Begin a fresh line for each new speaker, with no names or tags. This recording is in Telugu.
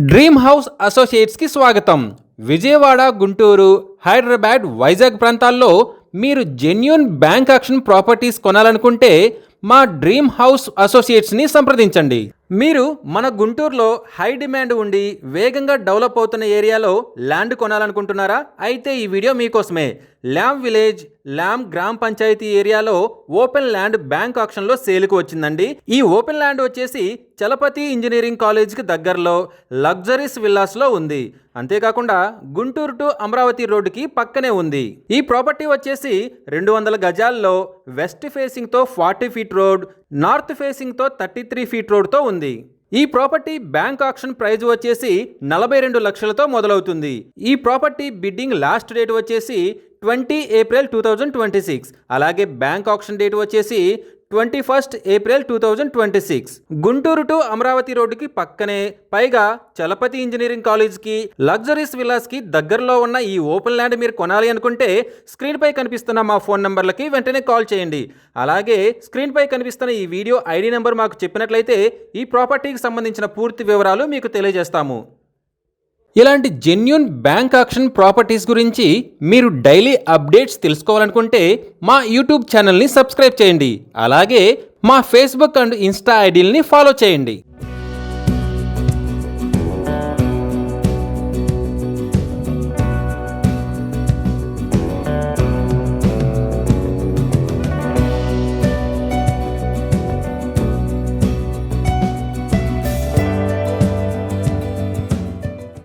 డ్రీమ్ హౌస్ అసోసియేట్స్కి స్వాగతం. విజయవాడ, గుంటూరు, హైదరాబాద్, వైజాగ్ ప్రాంతాల్లో మీరు జెన్యూన్ బ్యాంక్ ఆక్షన్ ప్రాపర్టీస్ కొనాలనుకుంటే మా డ్రీమ్ హౌస్ అసోసియేట్స్ని సంప్రదించండి. మీరు మన గుంటూరులో హై డిమాండ్ ఉండి వేగంగా డెవలప్ అవుతున్న ఏరియాలో ల్యాండ్ కొనాలనుకుంటున్నారా? అయితే ఈ వీడియో మీకోసమే. ల్యామ్ విలేజ్, ల్యామ్ గ్రామ పంచాయతీ ఏరియాలో ఓపెన్ ల్యాండ్ బ్యాంక్ ఆక్షన్లో సేల్కి వచ్చిందండి. ఈ ఓపెన్ ల్యాండ్ వచ్చేసి చలపతి ఇంజనీరింగ్ కాలేజ్కి దగ్గరలో లగ్జరీస్ విల్లాస్లో ఉంది. అంతేకాకుండా గుంటూరు టు అమరావతి రోడ్డుకి పక్కనే ఉంది. ఈ ప్రాపర్టీ వచ్చేసి 200 గజాల్లో వెస్ట్ ఫేసింగ్తో 40 ఫీట్ రోడ్, నార్త్ ఫేసింగ్తో 33 ఫీట్ రోడ్తో ఉంది. ఈ ప్రాపర్టీ బ్యాంక్ ఆక్షన్ ప్రైజ్ వచ్చేసి 42 లక్షలతో మొదలవుతుంది. ఈ ప్రాపర్టీ బిడ్డింగ్ లాస్ట్ డేట్ వచ్చేసి 20 ఏప్రిల్ 2026. అలాగే బ్యాంక్ ఆక్షన్ డేట్ వచ్చేసి 21 ఏప్రిల్ 2026. గుంటూరు టు అమరావతి రోడ్డుకి పక్కనే, పైగా చలపతి ఇంజనీరింగ్ కాలేజ్కి, లగ్జరీస్ విల్లాస్కి దగ్గరలో ఉన్న ఈ ఓపెన్ ల్యాండ్ మీరు కొనాలి అనుకుంటే స్క్రీన్పై కనిపిస్తున్న మా ఫోన్ నంబర్లకి వెంటనే కాల్ చేయండి. అలాగే స్క్రీన్పై కనిపిస్తున్న ఈ వీడియో ఐడి నెంబర్ మాకు చెప్పినట్లయితే ఈ ప్రాపర్టీకి సంబంధించిన పూర్తి వివరాలు మీకు తెలియజేస్తాము. ఇలాంటి జెన్యూన్ బ్యాంక్ ఆక్షన్ ప్రాపర్టీస్ గురించి మీరు డైలీ అప్డేట్స్ తెలుసుకోవాలనుకుంటే మా యూట్యూబ్ ఛానల్ని సబ్స్క్రైబ్ చేయండి. అలాగే మా ఫేస్బుక్ అండ్ ఇన్స్టా ఐడీలని ఫాలో చేయండి.